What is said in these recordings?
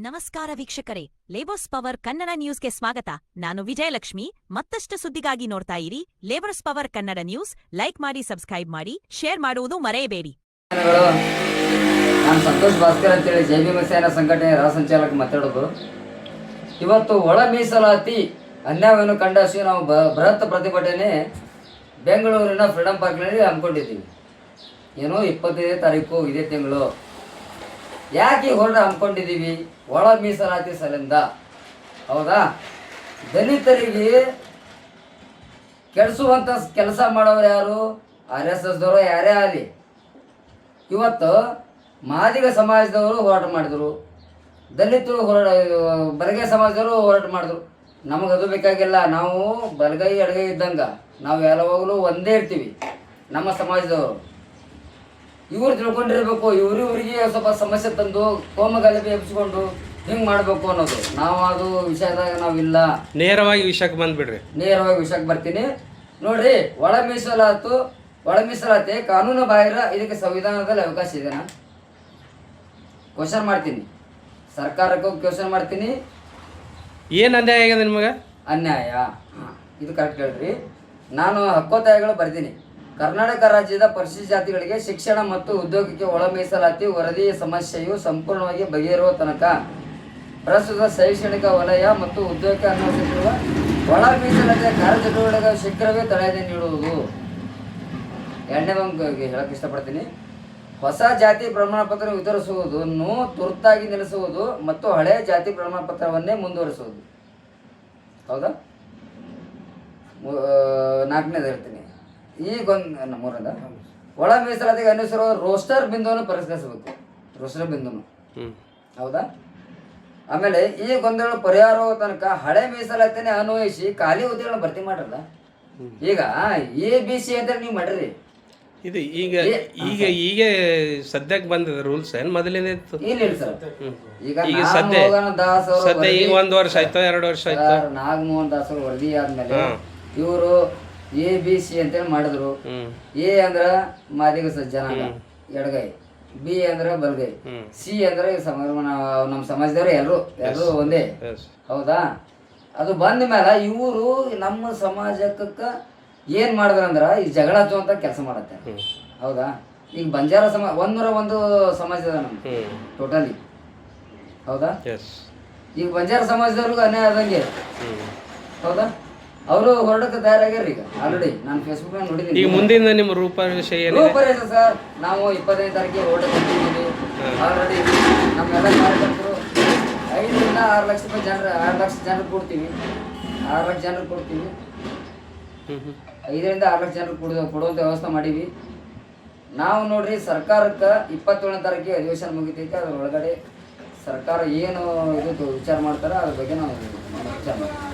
ನಮಸ್ಕಾರ ವೀಕ್ಷಕರೇ, labours power Kannada ನ್ಯೂಸ್ಗೆ ಸ್ವಾಗತ. ನಾನು ವಿಜಯಲಕ್ಷ್ಮಿ. ಮತ್ತಷ್ಟು ಸುದ್ದಿಗಾಗಿ ನೋಡ್ತಾ ಇರಿ labours power Kannada news. Like ಮಾಡಿ, ಸಬ್ಸ್ಕ್ರೈಬ್ ಮಾಡಿ, ಶೇರ್ ಮಾಡುವುದು ಮರೆಯಬೇಡಿ. ನಾನು ಸಂತೋಷ್ ಭಾಸ್ಕರ್ ಅಂತೇಳಿ ಜೈ ಭೀಮ ಸೇನಾ ಸಂಘಟನೆ ರಾಜ್ಯ ಸಂಚಾಲಕ ಮಾತಾಡೋದು. ಇವತ್ತು ಒಳ ಮೀಸಲಾತಿ ಅನ್ಯಾಯವನ್ನು ಖಂಡಿಸಿ ನಾವು ಬೃಹತ್ ಪ್ರತಿಭಟನೆ ಬೆಂಗಳೂರಿನ ಫ್ರೀಡಂ ಪಾರ್ಕ್ನಲ್ಲಿ ಹಮ್ಮಿಕೊಂಡಿದ್ದೀವಿ. ಏನೋ 25ನೇ ತಾರೀಕು ಇದೇ ತಿಂಗಳು. ಯಾಕೆ ಹೊರಡ ಹಮ್ಮಿಕೊಂಡಿದ್ದೀವಿ? ಒಳ ಮೀಸಲಾತಿ ಸಲಿಂದ. ಹೌದಾ? ದಲಿತರಿಗೆ ಕೆಡಿಸುವಂಥ ಕೆಲಸ ಮಾಡೋರು ಯಾರು? RSS ದವರು ಯಾರೇ ಆಗಲಿ. ಇವತ್ತು ಮಾದಿಗ ಸಮಾಜದವರು ಹೋರಾಟ ಮಾಡಿದರು, ದಲಿತರು ಬಲಗೈ ಸಮಾಜದವರು ಹೋರಾಟ ಮಾಡಿದ್ರು. ನಮಗದು ಬೇಕಾಗಿಲ್ಲ. ನಾವು ಬಲಗೈ ಎಡಗೈ ಇದ್ದಂಗೆ ನಾವು ಯಾವಾಗಲೂ ಒಂದೇ ಇರ್ತೀವಿ. ನಮ್ಮ ಸಮಾಜದವರು ಇವ್ರು ತಿಳ್ಕೊಂಡಿರ್ಬೇಕು. ಇವರಿಗೆ ಸ್ವಲ್ಪ ಸಮಸ್ಯೆ ತಂದು ಕೋಮಗಲಭೆ ಎಬ್ಬಿಸ್ಕೊಂಡು ಹಿಂಗೆ ಮಾಡಬೇಕು ಅನ್ನೋದು. ನಾವು ಅದು ವಿಷಯದಾಗ ನಾವಿಲ್ಲ. ನೇರವಾಗಿ ವಿಷಯಕ್ಕೆ ಬಂದ್ಬಿಡ್ರಿ. ನೇರವಾಗಿ ವಿಷಯಕ್ಕೆ ಬರ್ತೀನಿ ನೋಡ್ರಿ. ಒಳ ಮೀಸಲಾತಿ ಕಾನೂನು ಬಾಹಿರ. ಇದಕ್ಕೆ ಸಂವಿಧಾನದಲ್ಲಿ ಅವಕಾಶ ಇದೆನಾ? ಕ್ವಶನ್ ಮಾಡ್ತೀನಿ. ಸರ್ಕಾರಕ್ಕೂ ಕ್ವಶನ್ ಮಾಡ್ತೀನಿ. ಏನು ಅನ್ಯಾಯ ಆಗಿದೆ ನಿಮಗೆ? ಅನ್ಯಾಯ ಇದು ಕರೆಕ್ಟ್ ಹೇಳ್ರಿ. ನಾನು ಹಕ್ಕೊತ್ತಾಯಗಳು ಬರ್ತೀನಿ. ಕರ್ನಾಟಕ ರಾಜ್ಯದ ಪರಿಶಿಷ್ಟ ಜಾತಿಗಳಿಗೆ ಶಿಕ್ಷಣ ಮತ್ತು ಉದ್ಯೋಗಕ್ಕೆ ಒಳ ಮೀಸಲಾತಿ ವರದಿಯ ಸಮಸ್ಯೆಯು ಸಂಪೂರ್ಣವಾಗಿ ಬಗೆಹರುವ ತನಕ ಪ್ರಸ್ತುತ ಶೈಕ್ಷಣಿಕ ವಲಯ ಮತ್ತು ಉದ್ಯೋಗಕ್ಕೆ ಅನ್ವಯಿಸುತ್ತಿರುವ ಒಳ ಮೀಸಲಾತಿಯ ಕಾರ್ಯಚಟುವಟಿಕೆಗಳ ಶೀಘ್ರವೇ ತಡೆಯದೆ ನೀಡುವುದು. ಎರಡನೇದೊಂದು ಹೇಳಕ್ಕೆ ಇಷ್ಟಪಡ್ತೀನಿ. ಹೊಸ ಜಾತಿ ಪ್ರಮಾಣ ಪತ್ರ ವಿತರಿಸುವುದನ್ನು ತುರ್ತಾಗಿ ನಿಲ್ಲಿಸುವುದು ಮತ್ತು ಹಳೆಯ ಜಾತಿ ಪ್ರಮಾಣ ಪತ್ರವನ್ನೇ ಮುಂದುವರಿಸುವುದು. ಹೌದಾ? 4ನೇದು ಹೇಳ್ತೀನಿ. ಈಗೊಂದು ಮೂರದ ಒಳ ಮೀಸಲಾತಿಗೆ ಅನುಸರಿಸುವ ರೋಸ್ಟರ್ ಬಿಂದುವನ್ನು ಪರಿಷ್ಕರಿಸಬೇಕು. ರೋಸ್ಟರ್ ಬಿಂದುನು. ಹೌದಾ? ಆಮೇಲೆ ಈ ಗೊಂದಲ ಪರಿಹಾರ ತನಕ ಹಳೆ ಮೀಸಲಾತಿನೇ ಅನ್ವಯಿಸಿ ಖಾಲಿ ಹುದ್ದೆಗಳನ್ನ ಭರ್ತಿ ಮಾಡ್ರಲ್ಲ. ಈಗ ABC ಅಂತ ನೀವು ಮಾಡ್ರಿ. ಇದು ಈಗ ಸದ್ಯಕ್ಕೆ ಬಂದಿದೆ ರೂಲ್ಸ್. ಏನು ಮೊದಲಿನ ಇತ್ತು? ಇಲ್ಲ ಸರ್. ಈಗ ಸದ್ಯ ಈಗ 1 ವರ್ಷ ಆಯ್ತು, 2 ವರ್ಷ ಆಯ್ತು. ನಾಗಮೋಹನ್ ದಾಸ್ ಅವರು ವರದಿ ಆದ್ಮೇಲೆ ಇವರು ABC ಅಂತೇಳಿ ಮಾಡಿದ್ರು. A ಅಂದ್ರ ಮಾದಿಗ ಜನಾಂಗ ಎಡಗೈ, B ಅಂದ್ರ ಬಲಗೈ, C ಅಂದ್ರೆ ನಮ್ಮ ಸಮಾಜದವ್ರು ಎಲ್ಲರೂ ಒಂದೇ. ಹೌದಾ? ಅದು ಬಂದ ಮೇಲೆ ಇವರು ನಮ್ಮ ಸಮಾಜಕ್ಕೆ ಏನ್ ಮಾಡಿದ್ರಂದ್ರ ಈ ಜಗಳ ಹಚ್ಚುವಂತ ಕೆಲಸ ಮಾಡತ್ತೆ. ಹೌದಾ? ಈಗ ಬಂಜಾರ 101 ಸಮಾಜ ಅದ ನಮ್ಗೆ ಟೋಟಲಿ. ಹೌದಾ? ಈಗ ಬಂಜಾರ ಸಮಾಜದವ್ರಿಗೂ ಅನ್ಯಾಯ ಆದಂಗೆ. ಹೌದಾ? ಅವರು ಹೊರಡಕ್ಕೆ ತಯಾರಾಗ್ಯಾರ ಈಗ ಆಲ್ರೆಡಿ. ನಾನು ಫೇಸ್ಬುಕ್ ನಲ್ಲಿ ನೋಡಿದ್ದೀನಿ. ಈಗ ಮುಂದಿನ ನಿಮ್ಮ ರೂಪರೇಷ ಸರ್, ನಾವು 25ನೇ ತಾರೀಕಿಗೆ ಹೊರಡಕ್ಕೆ ಹೊಂಟಿದ್ದೀವಿ ಆಲ್ರೆಡಿ. ನಮ್ಮೆಲ್ಲ ಕಾರ್ಯಕರ್ತರು 5 ರಿಂದ 6 ಲಕ್ಷ ರೂಪಾಯಿ 6 ಲಕ್ಷ ಜನರು ಕೊಡ್ತೀವಿ. 6 ಲಕ್ಷ ಜನರು ಕೊಡ್ತೀವಿ. 5 ರಿಂದ 6 ಲಕ್ಷ ಜನರು ಕೊಡುವಂಥ ವ್ಯವಸ್ಥೆ ಮಾಡೀವಿ ನಾವು. ನೋಡ್ರಿ, ಸರ್ಕಾರಕ್ಕೆ 27ನೇ ತಾರೀಕಿಗೆ ಅಧಿವೇಶನ ಮುಗಿತೈತೆ. ಅದ್ರ ಒಳಗಡೆ ಸರ್ಕಾರ ಏನು ಇದು ವಿಚಾರ ಮಾಡ್ತಾರ ಅದ್ರ ಬಗ್ಗೆ ನಾವು ವಿಚಾರ ಮಾಡ್ತೀವಿ.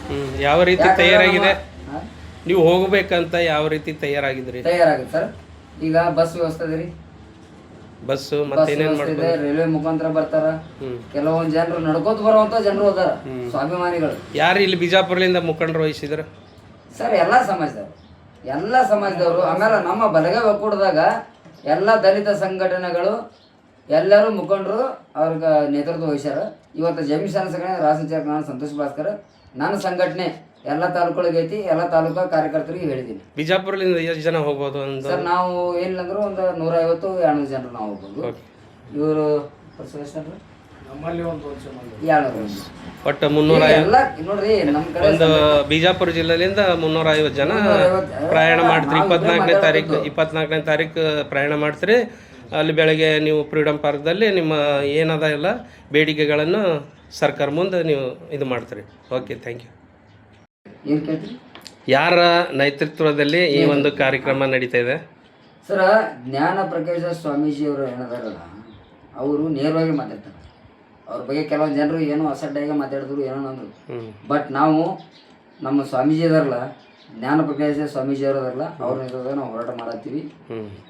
ಯಾವ ರೀತಿ ತಯಾರಾಗಿದೆ? ನೀವು ಹೋಗ್ಬೇಕಂತ ಯಾವ ರೀತಿ ತಯಾರಾಗಿದೆ ಸರ್? ಈಗ ಬಸ್ ವ್ಯವಸ್ಥೆ ಇದೆ ರೀ. ಬಸ್ಸು ಮತ್ತೆ ರೈಲ್ವೆ ಮುಖಾಂತರ ಬರ್ತಾರ. ಕೆಲವೊಂದು ಜನರು ನಡ್ಕೋತ ಬರುವಂತ ಜನರು ಅದಾರ, ಸ್ವಾಭಿಮಾನಿಗಳು. ಯಾರು ಇಲ್ಲಿ ಬಿಜಾಪುರದಿಂದ ಮುಖಂಡರು ವಹಿಸಿದ್ರ ಸರ್? ಎಲ್ಲಾ ಸಮಾಜದವರು. ಆಮೇಲೆ ನಮ್ಮ ಬಲಗೈ ಒಕ್ಕೂಟದಾಗ ಎಲ್ಲ ದಲಿತ ಸಂಘಟನೆಗಳು ಎಲ್ಲರೂ ಮುಖಂಡರು ಅವ್ರಿಗೆ ನೇತೃತ್ವ ವಹಿಸ್ಯಾರ. ಇವತ್ತು ಜಮೀನ್ ಸಂಘಟನೆ ರಾಜ್ಯ ಸಂಚಾಲಕ ನಾನು ಸಂತೋಷ್ ಭಾಸ್ಕರ್. ನನ್ನ ಸಂಘಟನೆ ಎಲ್ಲ ತಾಲೂಕುಗಳಿಗೆ ಐತಿ. ಎಲ್ಲ ತಾಲೂಕಾ ಕಾರ್ಯಕರ್ತರಿಗೆ ಹೇಳಿದ್ದೀನಿ. ಬಿಜಾಪುರದಿಂದ ಎಷ್ಟು ಜನ ಹೋಗ್ಬೋದು ಸರ್? ನಾವು ಏನಿಲ್ಲಂದ್ರೂ ಒಂದು 150-200 ಜನರು ನಾವು ಹೋಗ್ಬೋದು. ಇವರು ಒಟ್ಟು 350. ನೋಡ್ರಿ, ನಮ್ಮ ಕಡೆ ಒಂದು ಬಿಜಾಪುರ ಜಿಲ್ಲೆಯಿಂದ 350 ಜನ ಪ್ರಯಾಣ ಮಾಡ್ತೀರಿ. 24ನೇ ತಾರೀಕು ಪ್ರಯಾಣ ಮಾಡ್ತೀರಿ. ಅಲ್ಲಿ ಬೆಳಗ್ಗೆ ನೀವು ಫ್ರೀಡಂ ಪಾರ್ಕ್ದಲ್ಲಿ ನಿಮ್ಮ ಏನದ ಎಲ್ಲ ಬೇಡಿಕೆಗಳನ್ನು ಸರ್ಕಾರ ಮುಂದೆ ನೀವು ಇದು ಮಾಡ್ತೀರಿ. Okay, thank you. ಯಾರ ನೇತೃತ್ವದಲ್ಲಿ ಈ ಒಂದು ಕಾರ್ಯಕ್ರಮ ನಡೀತಾ ಇದೆ? ಸರ್, ಜ್ಞಾನ ಪ್ರಕಾಶ ಸ್ವಾಮೀಜಿಯವರು ಏನದಾರಲ್ಲ, ಅವರು ನೇರವಾಗಿ ಮಾತಾಡ್ತಾರೆ. ಅವ್ರ ಬಗ್ಗೆ ಕೆಲವೊಂದು ಜನರು ಏನೋ ಅಸಡ್ಡಾಗಿ ಮಾತಾಡಿದ್ರು, ಏನೋ ಅಂದರು. ಬಟ್ ನಾವು ನಮ್ಮ ಸ್ವಾಮೀಜಿ ಅದಾರಲ್ಲ, ಜ್ಞಾನ ಪ್ರಕಾಶ ಸ್ವಾಮೀಜಿ ಅವರದಾರಲ್ಲ, ಅವ್ರ ನೇತೃತ್ವದಾಗ ನಾವು ಹೋರಾಟ ಮಾಡತ್ತೀವಿ.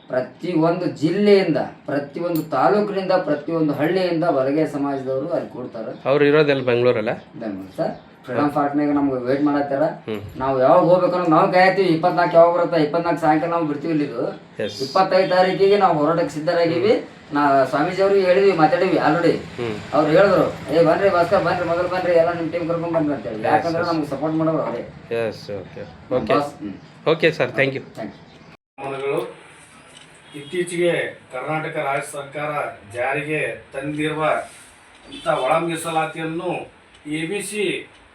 ಪ್ರತಿಯೊಂದು ಜಿಲ್ಲೆಯಿಂದ, ಪ್ರತಿಯೊಂದು ತಾಲೂಕಿನಿಂದ, ಪ್ರತಿಯೊಂದು ಹಳ್ಳಿಯಿಂದ ಬಲಗೈ ಸಮಾಜದವರು ಅಲ್ಲಿ ಕೊಡ್ತಾರೆ. ಅವ್ರು ಇರೋದೆಲ್ಲ ಬೆಂಗಳೂರಲ್ಲ? ಬೆಂಗಳೂರು ಸರ್. ಫ್ರೀಡಮ್ ಪಾರ್ಕ್ನಾಗ ನಮ್ಗೆ ವೇಟ್ ಮಾಡತ್ತಾರ. ನಾವು ಯಾವಾಗ ಹೋಗ್ಬೇಕನ್ನೋ ನಾವು ಕಾಯ್ತೀವಿ. 24 ಯಾವಾಗ ಬರುತ್ತೆ, 24 ಸಾಯಂಕಾಲ ನಾವು ಬಿಡ್ತೀವಿ ಇಲ್ಲಿದು. 25 ತಾರೀಕಿಗೆ ನಾವು ಹೋರಾಟಕ್ಕೆ ಸಿದ್ಧರಾಗಿವಿ. ನಾ ಸ್ವಾಮೀಜಿ ಅವ್ರಿಗೆ ಹೇಳಿದ್ವಿ, ಮಾತಾಡಿವಿ ಆಲ್ರೆಡಿ. ಅವ್ರು ಹೇಳಿದ್ರು, ಬನ್ರಿ ಭಾಸ್ಕರ್ ಬನ್ರಿ, ಮೊದಲು ಬನ್ರಿ, ಎಲ್ಲ ನಿಮ್ಮ ಟೀಮ್ ಕರ್ಕೊಂಡ್ ಬನ್ರಿ ಅಂತೇಳಿ. ಯಾಕಂದ್ರೆ ನಮ್ಗೆ ಸಪೋರ್ಟ್ ಮಾಡೋರು ಅವರೇ. Okay sir, thank you. ಇತ್ತೀಚೆಗೆ ಕರ್ನಾಟಕ ರಾಜ್ಯ ಸರ್ಕಾರ ಜಾರಿಗೆ ತಂದಿರುವ ಇಂಥ ಒಳ ಮೀಸಲಾತಿಯನ್ನು ABC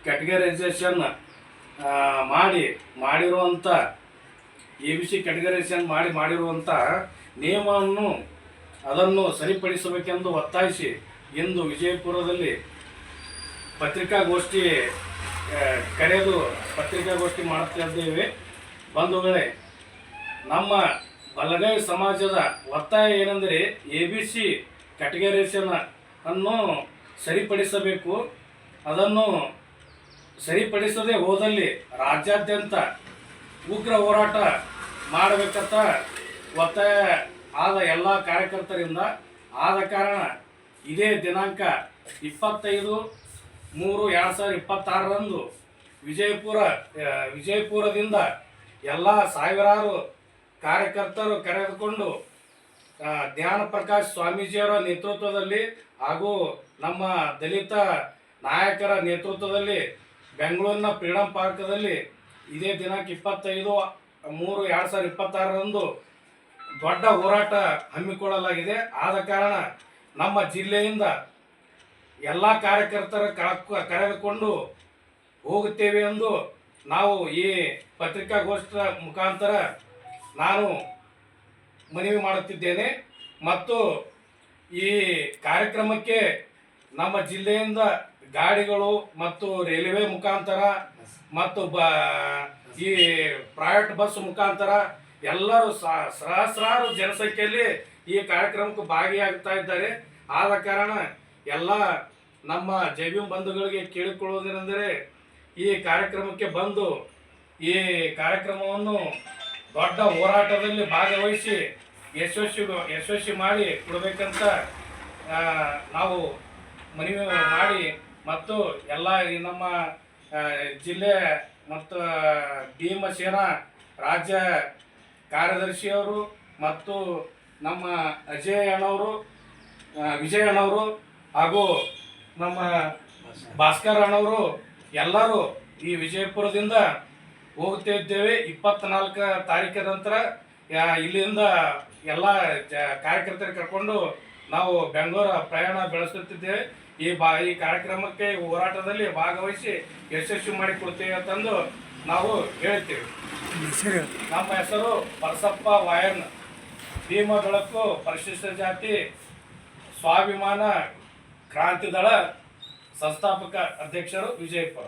ಕ್ಯಾಟಗರೈಸೇಷನ್ ಮಾಡಿರುವಂಥ ABC ಕ್ಯಾಟಗರೈಸೇಷನ್ ಮಾಡಿರುವಂಥ ನಿಯಮವನ್ನು ಅದನ್ನು ಸರಿಪಡಿಸಬೇಕೆಂದು ಒತ್ತಾಯಿಸಿ ಇಂದು ವಿಜಯಪುರದಲ್ಲಿ ಪತ್ರಿಕಾಗೋಷ್ಠಿ ಮಾಡುತ್ತಿದ್ದೇವೆ. ಬಂಧುಗಳೇ, ನಮ್ಮ ಬಲಗೈ ಸಮಾಜದ ಒತ್ತಾಯ ಏನೆಂದರೆ ABC ಕ್ಯಾಟಗರೈಸೇಷನ್ ಅನ್ನು ಸರಿಪಡಿಸಬೇಕು. ಅದನ್ನು ಸರಿಪಡಿಸದೆ ಹೋದಲ್ಲಿ ರಾಜ್ಯಾದ್ಯಂತ ಉಗ್ರ ಹೋರಾಟ ಮಾಡಬೇಕಂತ ಒತ್ತಾಯ ಆದ ಎಲ್ಲ ಕಾರ್ಯಕರ್ತರಿಂದ. ಆದ ಕಾರಣ ಇದೇ ದಿನಾಂಕ 25/3/2026ರಂದು ವಿಜಯಪುರದಿಂದ ಎಲ್ಲ ಸಾವಿರಾರು ಕಾರ್ಯಕರ್ತರು ಕರೆದುಕೊಂಡು ಜ್ಞಾನ ಪ್ರಕಾಶ್ ಸ್ವಾಮೀಜಿಯವರ ನೇತೃತ್ವದಲ್ಲಿ ಹಾಗೂ ನಮ್ಮ ದಲಿತ ನಾಯಕರ ನೇತೃತ್ವದಲ್ಲಿ ಬೆಂಗಳೂರಿನ ಫ್ರೀಡಮ್ ಪಾರ್ಕ್ದಲ್ಲಿ ಇದೇ ದಿನಾಂಕ 25/3/2026ರಂದು ದೊಡ್ಡ ಹೋರಾಟ ಹಮ್ಮಿಕೊಳ್ಳಲಾಗಿದೆ. ಆದ ಕಾರಣ ನಮ್ಮ ಜಿಲ್ಲೆಯಿಂದ ಎಲ್ಲ ಕಾರ್ಯಕರ್ತರ ಕರೆದುಕೊಂಡು ಹೋಗುತ್ತೇವೆ ಎಂದು ನಾವು ಈ ಪತ್ರಿಕಾಗೋಷ್ಠಿಯ ಮುಖಾಂತರ ನಾನು ಮನವಿ ಮಾಡುತ್ತಿದ್ದೇನೆ. ಮತ್ತು ಈ ಕಾರ್ಯಕ್ರಮಕ್ಕೆ ನಮ್ಮ ಜಿಲ್ಲೆಯಿಂದ ಗಾಡಿಗಳು ಮತ್ತು ರೈಲ್ವೆ ಮುಖಾಂತರ ಮತ್ತು ಈ ಪ್ರೈವೇಟ್ ಬಸ್ ಮುಖಾಂತರ ಎಲ್ಲರೂ ಸಹಸ್ರಾರು ಜನಸಂಖ್ಯೆಯಲ್ಲಿ ಈ ಕಾರ್ಯಕ್ರಮಕ್ಕೆ ಭಾಗಿಯಾಗ್ತಾ ಇದ್ದಾರೆ. ಆದ ಕಾರಣ ಎಲ್ಲ ನಮ್ಮ ಜೈವಿಂ ಬಂಧುಗಳಿಗೆ ಕೇಳಿಕೊಳ್ಳುವುದೇನೆಂದರೆ ಈ ಕಾರ್ಯಕ್ರಮಕ್ಕೆ ಬಂದು ಈ ಕಾರ್ಯಕ್ರಮವನ್ನು ದೊಡ್ಡ ಹೋರಾಟದಲ್ಲಿ ಭಾಗವಹಿಸಿ ಯಶಸ್ವಿ ಮಾಡಿ ಕೊಡಬೇಕಂತ ನಾವು ಮನವಿ ಮಾಡಿ, ಮತ್ತು ಎಲ್ಲ ನಮ್ಮ ಜಿಲ್ಲೆ ಮತ್ತು ಭೀಮಸೇನಾ ರಾಜ್ಯ ಕಾರ್ಯದರ್ಶಿಯವರು ಮತ್ತು ನಮ್ಮ ವಿಜಯ್ ಅಣ್ಣವರು ಹಾಗೂ ನಮ್ಮ ಭಾಸ್ಕರ್ ಅಣ್ಣವರು ಎಲ್ಲರೂ ಈ ವಿಜಯಪುರದಿಂದ ಹೋಗ್ತಾ ಇದ್ದೇವೆ. 24 ತಾರೀಕಿನ ನಂತರ ಇಲ್ಲಿಂದ ಎಲ್ಲ ಕಾರ್ಯಕರ್ತರು ಕರ್ಕೊಂಡು ನಾವು ಬೆಂಗಳೂರು ಪ್ರಯಾಣ ಬೆಳೆಸುತ್ತಿದ್ದೇವೆ. ಈ ಕಾರ್ಯಕ್ರಮಕ್ಕೆ ಹೋರಾಟದಲ್ಲಿ ಭಾಗವಹಿಸಿ ಯಶಸ್ವಿ ಮಾಡಿಕೊಡ್ತೇವೆ ಅಂತಂದು ನಾವು ಹೇಳ್ತೇವೆ. ನಮ್ಮ ಹೆಸರು ಪರಸಪ್ಪ ವಾಯನ್, ಭೀಮ ಬೆಳಕು ಪರಿಶಿಷ್ಟ ಜಾತಿ ಸ್ವಾಭಿಮಾನ ಕ್ರಾಂತಿ ದಳ ಸಂಸ್ಥಾಪಕ ಅಧ್ಯಕ್ಷರು, ವಿಜಯಪುರ.